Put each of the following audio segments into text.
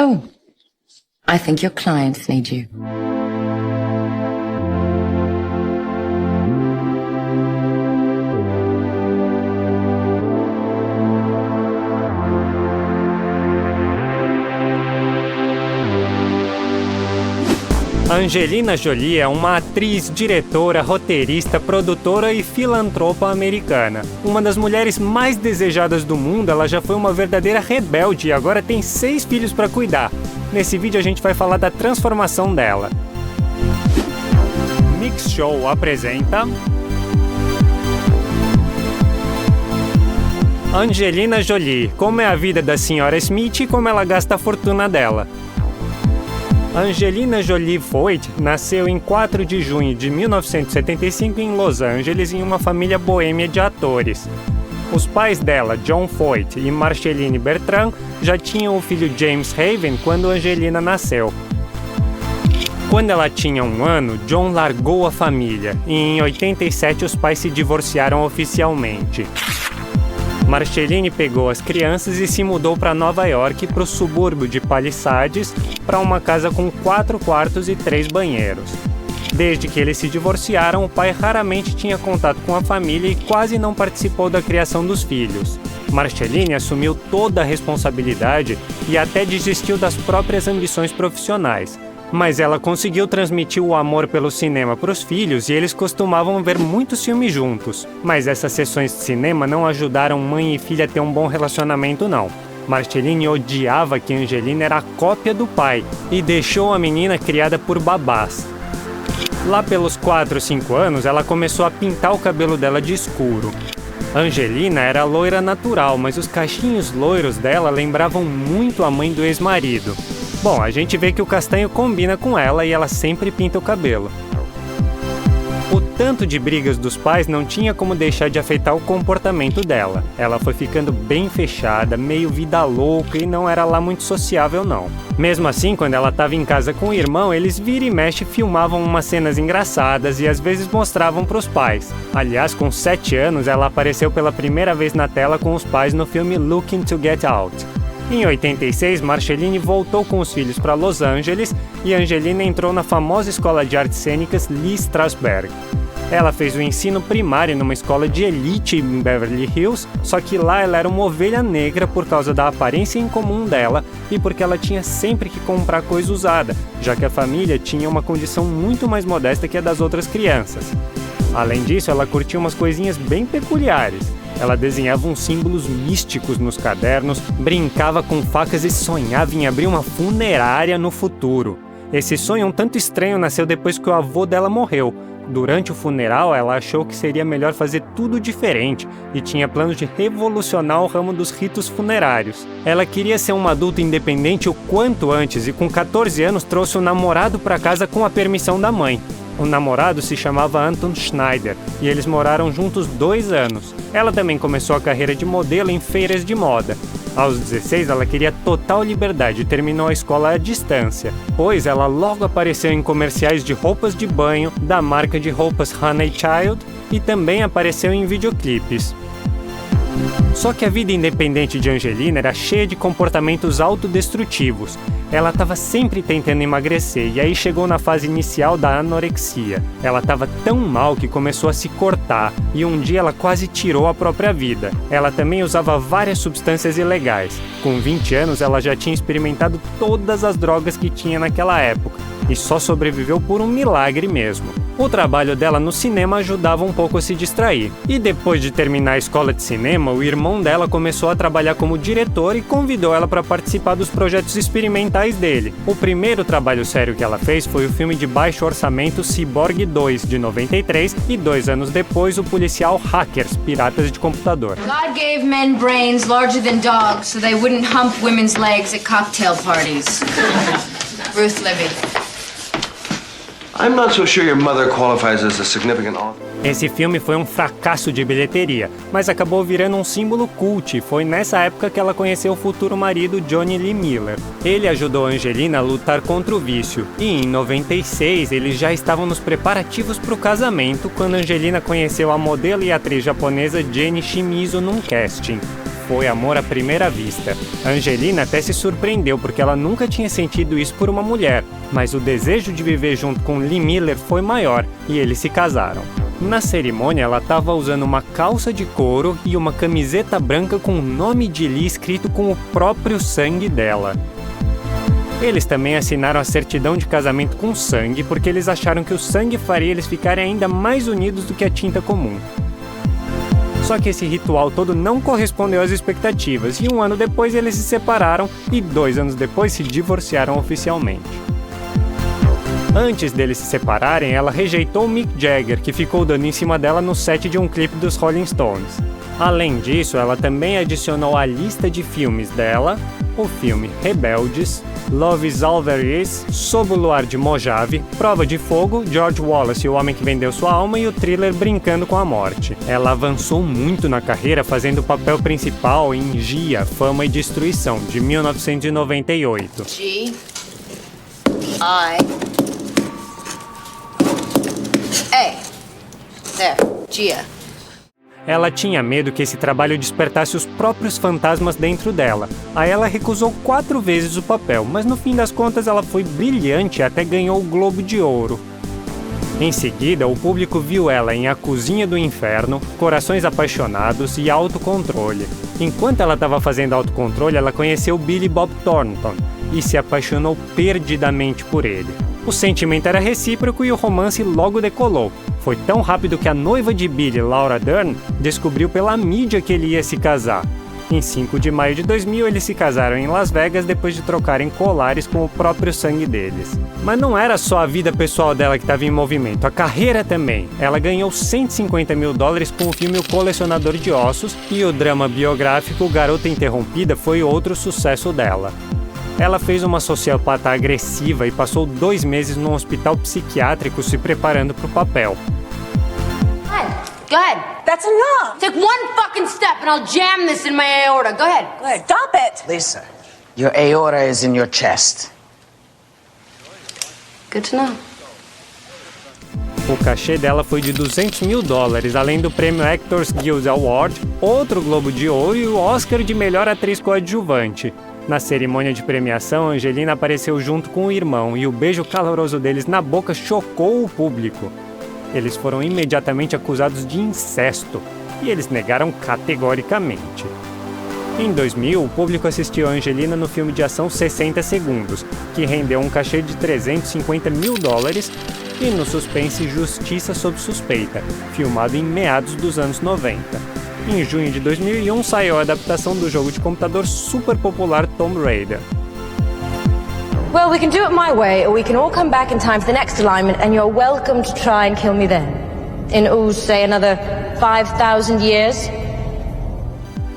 Oh, I think your clients need you. Angelina Jolie é uma atriz, diretora, roteirista, produtora e filantropa americana. Uma das mulheres mais desejadas do mundo, ela já foi uma verdadeira rebelde e agora tem 6 filhos para cuidar. Nesse vídeo a gente vai falar da transformação dela. Mix Show apresenta... Angelina Jolie, como é a vida da senhora Smith e como ela gasta a fortuna dela. Angelina Jolie Foyt nasceu em 4 de junho de 1975 em Los Angeles em uma família boêmia de atores. Os pais dela, John Foyt e Marceline Bertrand, já tinham o filho James Haven quando Angelina nasceu. Quando ela tinha 1 ano, John largou a família e em 87 os pais se divorciaram oficialmente. Marceline pegou as crianças e se mudou para Nova York, para o subúrbio de Palisades, para uma casa com 4 quartos e 3 banheiros. Desde que eles se divorciaram, o pai raramente tinha contato com a família e quase não participou da criação dos filhos. Marceline assumiu toda a responsabilidade e até desistiu das próprias ambições profissionais. Mas ela conseguiu transmitir o amor pelo cinema para os filhos e eles costumavam ver muitos filmes juntos. Mas essas sessões de cinema não ajudaram mãe e filha a ter um bom relacionamento, não. Marceline odiava que Angelina era a cópia do pai e deixou a menina criada por babás. Lá pelos 4, 5 anos, ela começou a pintar o cabelo dela de escuro. Angelina era loira natural, mas os cachinhos loiros dela lembravam muito a mãe do ex-marido. Bom, a gente vê que o castanho combina com ela e ela sempre pinta o cabelo. O tanto de brigas dos pais não tinha como deixar de afetar o comportamento dela. Ela foi ficando bem fechada, meio vida louca e não era lá muito sociável não. Mesmo assim, quando ela estava em casa com o irmão, eles vira e mexe filmavam umas cenas engraçadas e às vezes mostravam para os pais. Aliás, com 7 anos, ela apareceu pela primeira vez na tela com os pais no filme Looking to Get Out. Em 86, Marceline voltou com os filhos para Los Angeles e Angelina entrou na famosa escola de artes cênicas Lee Strasberg. Ela fez o ensino primário numa escola de elite em Beverly Hills, só que lá ela era uma ovelha negra por causa da aparência incomum dela e porque ela tinha sempre que comprar coisa usada, já que a família tinha uma condição muito mais modesta que a das outras crianças. Além disso, ela curtia umas coisinhas bem peculiares. Ela desenhava uns símbolos místicos nos cadernos, brincava com facas e sonhava em abrir uma funerária no futuro. Esse sonho um tanto estranho nasceu depois que o avô dela morreu. Durante o funeral, ela achou que seria melhor fazer tudo diferente e tinha planos de revolucionar o ramo dos ritos funerários. Ela queria ser uma adulta independente o quanto antes e com 14 anos trouxe o namorado para casa com a permissão da mãe. O namorado se chamava Anton Schneider e eles moraram juntos 2 anos. Ela também começou a carreira de modelo em feiras de moda. Aos 16, ela queria total liberdade e terminou a escola à distância. Pois ela logo apareceu em comerciais de roupas de banho da marca de roupas Honey Child e também apareceu em videoclipes. Só que a vida independente de Angelina era cheia de comportamentos autodestrutivos. Ela estava sempre tentando emagrecer e aí chegou na fase inicial da anorexia. Ela estava tão mal que começou a se cortar e um dia ela quase tirou a própria vida. Ela também usava várias substâncias ilegais. Com 20 anos ela já tinha experimentado todas as drogas que tinha naquela época e só sobreviveu por um milagre mesmo. O trabalho dela no cinema ajudava um pouco a se distrair. E depois de terminar a escola de cinema, o irmão dela começou a trabalhar como diretor e convidou ela para participar dos projetos experimentais dele. O primeiro trabalho sério que ela fez foi o filme de baixo orçamento Cyborg 2, de 93, e 2 anos depois o policial Hackers, Piratas de Computador. God gave men brains larger than dogs so they wouldn't hump women's legs at cocktail parties. Ruth Libby. I'm not so sure your mother qualifies as a significant author. Esse filme foi um fracasso de bilheteria, mas acabou virando um símbolo cult e foi nessa época que ela conheceu o futuro marido Johnny Lee Miller. Ele ajudou a Angelina a lutar contra o vício e em 96 eles já estavam nos preparativos para o casamento quando Angelina conheceu a modelo e atriz japonesa Jenny Shimizu num casting. foi amor à primeira vista. A Angelina até se surpreendeu porque ela nunca tinha sentido isso por uma mulher, mas o desejo de viver junto com Lee Miller foi maior e eles se casaram. Na cerimônia, ela estava usando uma calça de couro e uma camiseta branca com o nome de Lee escrito com o próprio sangue dela. Eles também assinaram a certidão de casamento com sangue porque eles acharam que o sangue faria eles ficarem ainda mais unidos do que a tinta comum. Só que esse ritual todo não correspondeu às expectativas e 1 ano depois eles se separaram e 2 anos depois se divorciaram oficialmente. Antes deles se separarem, ela rejeitou Mick Jagger, que ficou dando em cima dela no set de um clipe dos Rolling Stones. Além disso, ela também adicionou à lista de filmes dela o filme Rebeldes, Love is All There Is, Sob o Luar de Mojave, Prova de Fogo, George Wallace e o Homem que Vendeu Sua Alma e o thriller Brincando com a Morte. Ela avançou muito na carreira fazendo o papel principal em Gia, Fama e Destruição, de 1998. G. I. A. There. Gia. Ela tinha medo que esse trabalho despertasse os próprios fantasmas dentro dela. Aí ela recusou 4 vezes o papel, mas no fim das contas ela foi brilhante e até ganhou o Globo de Ouro. Em seguida, o público viu ela em A Cozinha do Inferno, Corações Apaixonados e Autocontrole. Enquanto ela estava fazendo autocontrole, ela conheceu Billy Bob Thornton e se apaixonou perdidamente por ele. O sentimento era recíproco e o romance logo decolou. Foi tão rápido que a noiva de Billy, Laura Dern, descobriu pela mídia que ele ia se casar. Em 5 de maio de 2000, eles se casaram em Las Vegas depois de trocarem colares com o próprio sangue deles. Mas não era só a vida pessoal dela que estava em movimento, a carreira também. Ela ganhou $150 mil com o filme O Colecionador de Ossos e o drama biográfico Garota Interrompida foi outro sucesso dela. Ela fez uma sociopata agressiva e passou 2 meses num hospital psiquiátrico se preparando para o papel. Go ahead. That's enough. Take one fucking step and I'll jam this in my aorta. Go ahead. Go ahead. Stop it. Lisa, your aorta is in your chest. Good to know. O cachê dela foi de $200 mil, além do prêmio Actors Guild Award, outro Globo de Ouro e o Oscar de melhor atriz coadjuvante. Na cerimônia de premiação, Angelina apareceu junto com o irmão e o beijo caloroso deles na boca chocou o público. Eles foram imediatamente acusados de incesto e eles negaram categoricamente. Em 2000, o público assistiu a Angelina no filme de ação 60 Segundos, que rendeu um cachê de $350 mil, e no suspense Justiça sob Suspeita, filmado em meados dos anos 90. Em junho de 2001, saiu a adaptação do jogo de computador super popular Tomb Raider. Well, we can do it my way, or we can all come back in time for the next alignment, and you're welcome to try and kill me then. In, say, another 5,000 years.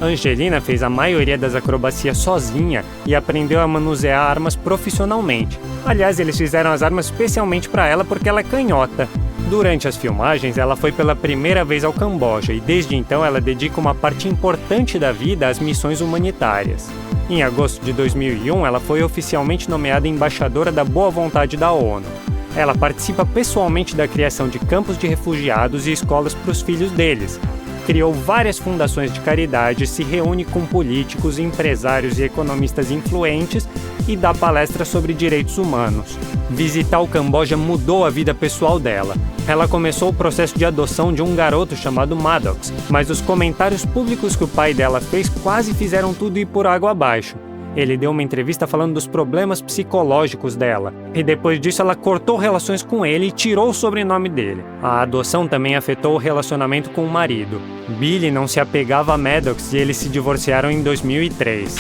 Angelina fez a maioria das acrobacias sozinha e aprendeu a manusear armas profissionalmente. Aliás, eles fizeram as armas especialmente para ela porque ela é canhota. Durante as filmagens, ela foi pela primeira vez ao Camboja e desde então ela dedica uma parte importante da vida às missões humanitárias. Em agosto de 2001, ela foi oficialmente nomeada embaixadora da boa vontade da ONU. Ela participa pessoalmente da criação de campos de refugiados e escolas para os filhos deles. Criou várias fundações de caridade, se reúne com políticos, empresários e economistas influentes e dá palestras sobre direitos humanos. Visitar o Camboja mudou a vida pessoal dela. Ela começou o processo de adoção de um garoto chamado Maddox, mas os comentários públicos que o pai dela fez quase fizeram tudo ir por água abaixo. Ele deu uma entrevista falando dos problemas psicológicos dela, e depois disso ela cortou relações com ele e tirou o sobrenome dele. A adoção também afetou o relacionamento com o marido. Billy não se apegava a Maddox e eles se divorciaram em 2003.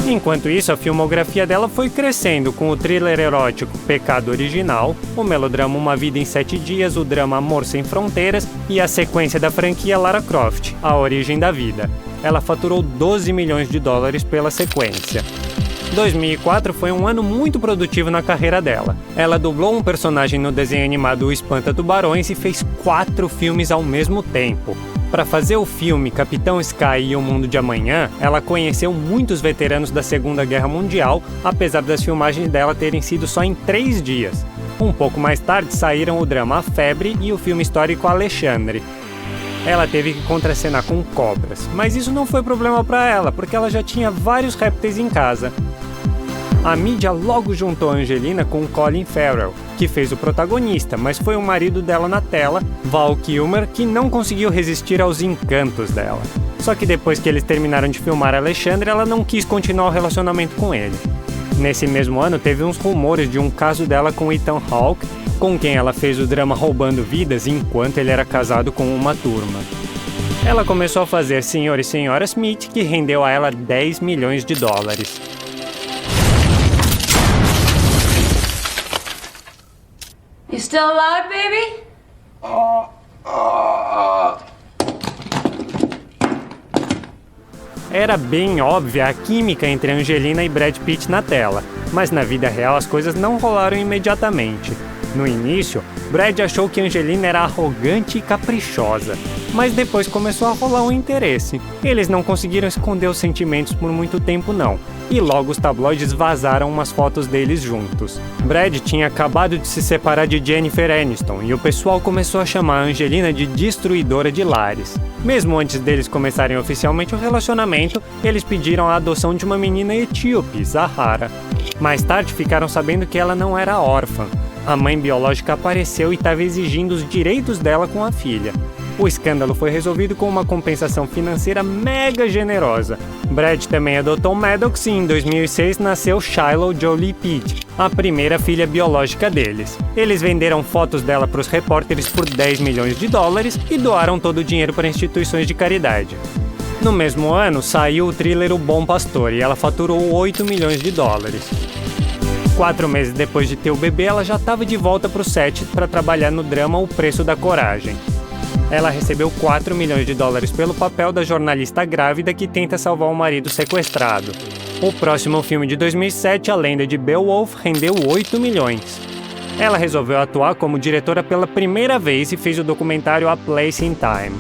Enquanto isso, a filmografia dela foi crescendo com o thriller erótico Pecado Original, o melodrama Uma Vida em 7 Dias, o drama Amor Sem Fronteiras e a sequência da franquia Lara Croft, A Origem da Vida. Ela faturou $12 milhões pela sequência. 2004 foi um ano muito produtivo na carreira dela. Ela dublou um personagem no desenho animado O Espanta-Tubarões e fez 4 filmes ao mesmo tempo. Para fazer o filme Capitão Sky e o Mundo de Amanhã, ela conheceu muitos veteranos da Segunda Guerra Mundial, apesar das filmagens dela terem sido só em 3 dias. Um pouco mais tarde saíram o drama A Febre e o filme histórico Alexandre. Ela teve que contracenar com cobras, mas isso não foi problema para ela, porque ela já tinha vários répteis em casa. A mídia logo juntou a Angelina com Colin Farrell, que fez o protagonista, mas foi o marido dela na tela, Val Kilmer, que não conseguiu resistir aos encantos dela. Só que depois que eles terminaram de filmar Alexandre, ela não quis continuar o relacionamento com ele. Nesse mesmo ano, teve uns rumores de um caso dela com Ethan Hawke, com quem ela fez o drama Roubando Vidas enquanto ele era casado com uma turma. Ela começou a fazer Sr. e Sra. Smith, que rendeu a ela $10 milhões. You still alive, baby? Era bem óbvia a química entre Angelina e Brad Pitt na tela, mas na vida real as coisas não rolaram imediatamente. No início, Brad achou que Angelina era arrogante e caprichosa, mas depois começou a rolar um interesse. Eles não conseguiram esconder os sentimentos por muito tempo não, e logo os tabloides vazaram umas fotos deles juntos. Brad tinha acabado de se separar de Jennifer Aniston e o pessoal começou a chamar a Angelina de destruidora de lares. Mesmo antes deles começarem oficialmente o relacionamento, eles pediram a adoção de uma menina etíope, Zahara. Mais tarde ficaram sabendo que ela não era órfã. A mãe biológica apareceu e estava exigindo os direitos dela com a filha. O escândalo foi resolvido com uma compensação financeira mega generosa. Brad também adotou Maddox e em 2006 nasceu Shiloh Jolie Pitt, a primeira filha biológica deles. Eles venderam fotos dela para os repórteres por $10 milhões e doaram todo o dinheiro para instituições de caridade. No mesmo ano, saiu o thriller O Bom Pastor e ela faturou $8 milhões. 4 meses depois de ter o bebê, ela já estava de volta para o set para trabalhar no drama O Preço da Coragem. Ela recebeu $4 milhões pelo papel da jornalista grávida que tenta salvar o marido sequestrado. O próximo filme de 2007, A Lenda de Beowulf, rendeu $8 milhões. Ela resolveu atuar como diretora pela primeira vez e fez o documentário A Place in Time.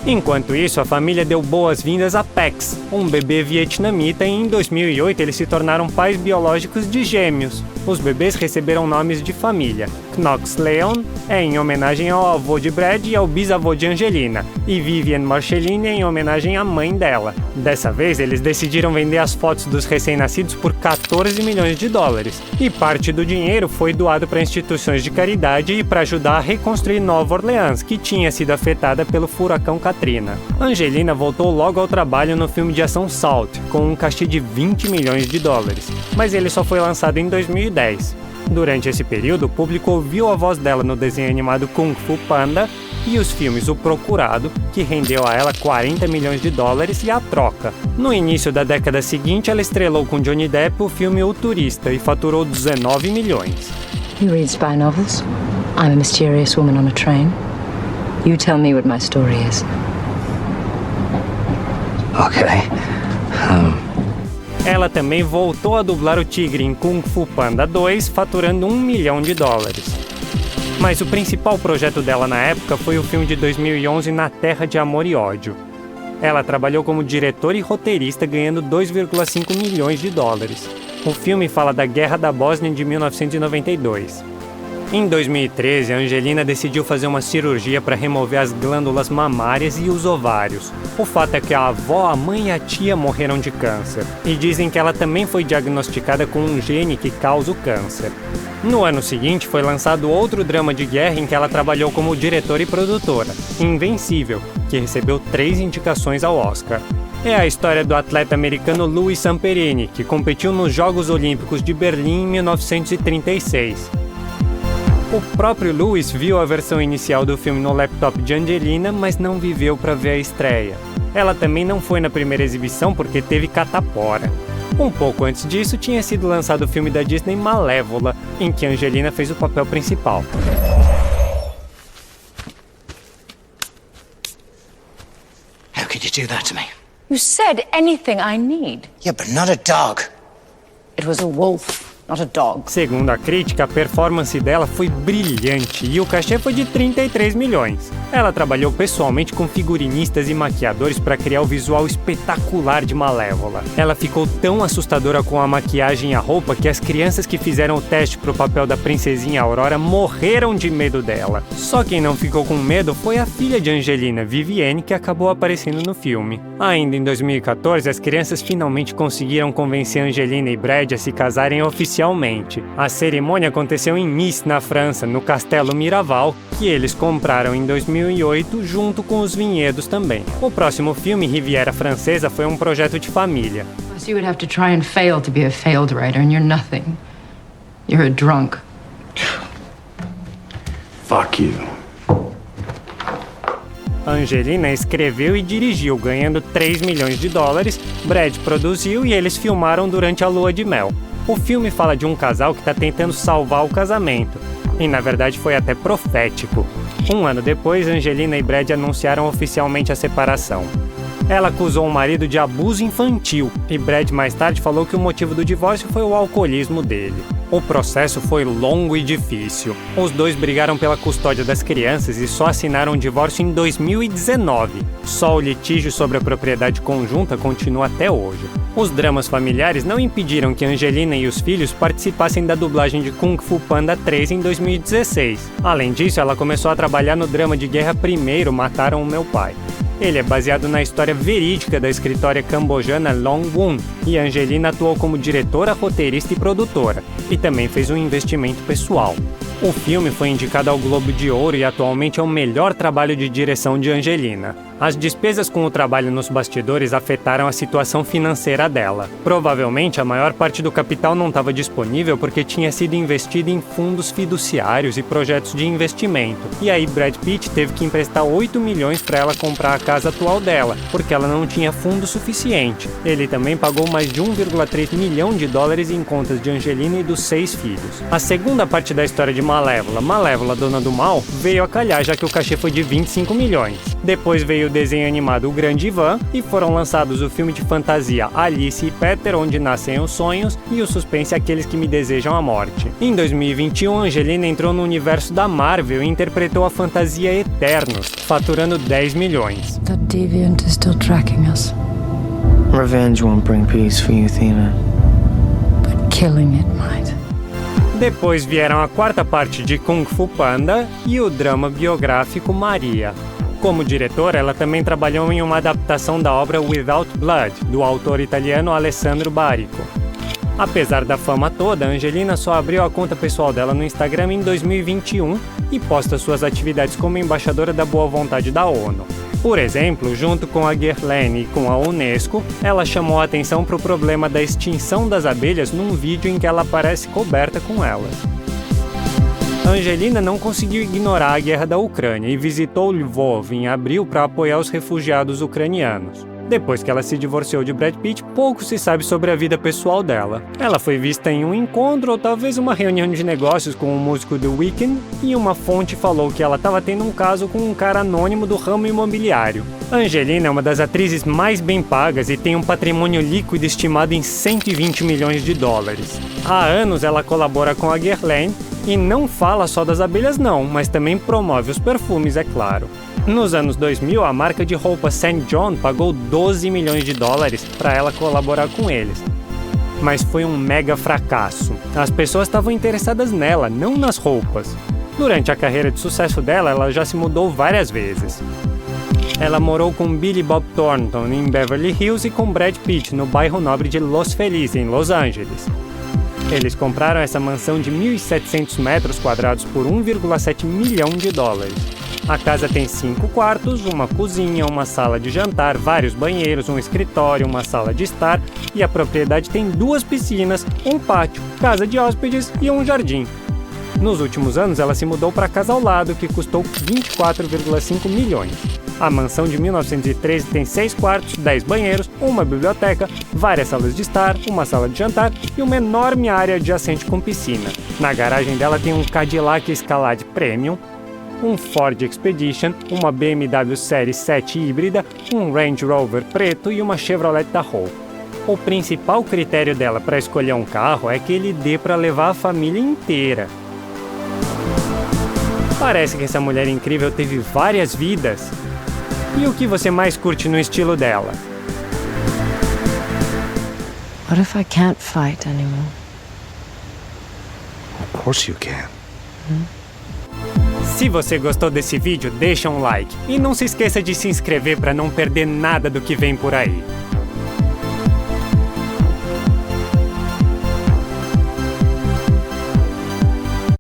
Enquanto isso, a família deu boas-vindas a Pax, um bebê vietnamita, e em 2008 eles se tornaram pais biológicos de gêmeos. Os bebês receberam nomes de família. Knox Leon é em homenagem ao avô de Brad e ao bisavô de Angelina, e Vivian Marceline é em homenagem à mãe dela. Dessa vez, eles decidiram vender as fotos dos recém-nascidos por $14 milhões, e parte do dinheiro foi doado para instituições de caridade e para ajudar a reconstruir Nova Orleans, que tinha sido afetada pelo furacão Katrina. Angelina voltou logo ao trabalho no filme de ação Salt, com um cachê de $20 milhões, mas ele só foi lançado em 2010. Durante esse período, o público ouviu a voz dela no desenho animado Kung Fu Panda e os filmes O Procurado, que rendeu a ela $40 milhões, e A Troca. No início da década seguinte, ela estrelou com Johnny Depp o filme O Turista e faturou $19 milhões. You read spy novels? I'm a mysterious woman on a train. You tell me what my story is. Okay. Ela também voltou a dublar o tigre em Kung Fu Panda 2, faturando $1 milhão. Mas o principal projeto dela na época foi o filme de 2011 Na Terra de Amor e Ódio. Ela trabalhou como diretora e roteirista, ganhando $2,5 milhões. O filme fala da Guerra da Bósnia de 1992. Em 2013, a Angelina decidiu fazer uma cirurgia para remover as glândulas mamárias e os ovários. O fato é que a avó, a mãe e a tia morreram de câncer, e dizem que ela também foi diagnosticada com um gene que causa o câncer. No ano seguinte, foi lançado outro drama de guerra em que ela trabalhou como diretora e produtora, Invencível, que recebeu 3 indicações ao Oscar. É a história do atleta americano Louis Samperini, que competiu nos Jogos Olímpicos de Berlim em 1936. O próprio Louis viu a versão inicial do filme no laptop de Angelina, mas não viveu para ver a estreia. Ela também não foi na primeira exibição porque teve catapora. Um pouco antes disso, tinha sido lançado o filme da Disney Malévola, em que Angelina fez o papel principal. How could you do that to me? You said anything I need. Yeah, but not a dog. It was a wolf. not a dog. Segundo a crítica, a performance dela foi brilhante e o cachê foi de 33 milhões. Ela trabalhou pessoalmente com figurinistas e maquiadores para criar o visual espetacular de Malévola. Ela ficou tão assustadora com a maquiagem e a roupa que as crianças que fizeram o teste para o papel da princesinha Aurora morreram de medo dela. Só quem não ficou com medo foi a filha de Angelina, Vivienne, que acabou aparecendo no filme. Ainda em 2014, as crianças finalmente conseguiram convencer Angelina e Brad a se casarem oficialmente. A cerimônia aconteceu em Nice, na França, no Castelo Miraval, que eles compraram em 2008 junto com os vinhedos também. O próximo filme, Riviera Francesa, foi um projeto de família. So you would have to try and fail to be a failed writer, and you're nothing. You're a drunk. Fuck you. Angelina escreveu e dirigiu, ganhando 3 milhões de dólares. Brad produziu e eles filmaram durante a lua de mel. O filme fala de um casal que está tentando salvar o casamento. E na verdade foi até profético. Um ano depois, Angelina e Brad anunciaram oficialmente a separação. Ela acusou o marido de abuso infantil e Brad mais tarde falou que o motivo do divórcio foi o alcoolismo dele. O processo foi longo e difícil. Os dois brigaram pela custódia das crianças e só assinaram o divórcio em 2019. Só o litígio sobre a propriedade conjunta continua até hoje. Os dramas familiares não impediram que Angelina e os filhos participassem da dublagem de Kung Fu Panda 3 em 2016. Além disso, ela começou a trabalhar no drama de guerra Primeiro Mataram o Meu Pai. Ele é baseado na história verídica da escritora cambojana Long Woon, e Angelina atuou como diretora, roteirista e produtora, e também fez um investimento pessoal. O filme foi indicado ao Globo de Ouro e atualmente é o melhor trabalho de direção de Angelina. As despesas com o trabalho nos bastidores afetaram a situação financeira dela. Provavelmente a maior parte do capital não estava disponível porque tinha sido investido em fundos fiduciários e projetos de investimento. E aí Brad Pitt teve que emprestar 8 milhões para ela comprar a casa atual dela, porque ela não tinha fundo suficiente. Ele também pagou mais de 1,3 milhão de dólares em contas de Angelina e dos 6 filhos. A segunda parte da história de Malévola, Dona do Mal, veio a calhar já que o cachê foi de 25 milhões. Depois veio o desenho animado O Grande Ivan e foram lançados o filme de fantasia Alice e Peter, Onde Nascem os Sonhos, e o suspense Aqueles que Me Desejam a Morte. Em 2021, Angelina entrou no universo da Marvel e interpretou a fantasia Eternos, faturando 10 milhões. That deviant is still tracking us, Revenge won't bring peace for you, Athena. but killing it might. Depois vieram a quarta parte de Kung Fu Panda e o drama biográfico Maria. Como diretora, ela também trabalhou em uma adaptação da obra Without Blood, do autor italiano Alessandro Barico. Apesar da fama toda, Angelina só abriu a conta pessoal dela no Instagram em 2021 e posta suas atividades como embaixadora da boa vontade da ONU. Por exemplo, junto com a Guerlain e com a Unesco, ela chamou a atenção para o problema da extinção das abelhas num vídeo em que ela aparece coberta com elas. Angelina não conseguiu ignorar a guerra da Ucrânia e visitou Lvov em abril para apoiar os refugiados ucranianos. Depois que ela se divorciou de Brad Pitt, pouco se sabe sobre a vida pessoal dela. Ela foi vista em um encontro ou talvez uma reunião de negócios com o músico The Weeknd, e uma fonte falou que ela estava tendo um caso com um cara anônimo do ramo imobiliário. Angelina é uma das atrizes mais bem pagas e tem um patrimônio líquido estimado em 120 milhões de dólares. Há anos ela colabora com a Guerlain e não fala só das abelhas não, mas também promove os perfumes, é claro. Nos anos 2000, a marca de roupa St. John pagou 12 milhões de dólares para ela colaborar com eles. Mas foi um mega fracasso. As pessoas estavam interessadas nela, não nas roupas. Durante a carreira de sucesso dela, ela já se mudou várias vezes. Ela morou com Billy Bob Thornton em Beverly Hills e com Brad Pitt no bairro nobre de Los Feliz, em Los Angeles. Eles compraram essa mansão de 1.700 metros quadrados por 1,7 milhão de dólares. A casa tem 5 quartos, uma cozinha, uma sala de jantar, vários banheiros, um escritório, uma sala de estar, e a propriedade tem 2 piscinas, um pátio, casa de hóspedes e um jardim. Nos últimos anos, ela se mudou para a casa ao lado, que custou 24,5 milhões. A mansão de 1913 tem 6 quartos, 10 banheiros, uma biblioteca, várias salas de estar, uma sala de jantar e uma enorme área adjacente com piscina. Na garagem dela tem um Cadillac Escalade Premium, um Ford Expedition, uma BMW Série 7 híbrida, um Range Rover preto e uma Chevrolet Tahoe. O principal critério dela para escolher um carro é que ele dê para levar a família inteira. Parece que essa mulher incrível teve várias vidas. E o que você mais curte no estilo dela? What if I can't fight anymore? Of course you can. Se você gostou desse vídeo, deixa um like. E não se esqueça de se inscrever para não perder nada do que vem por aí.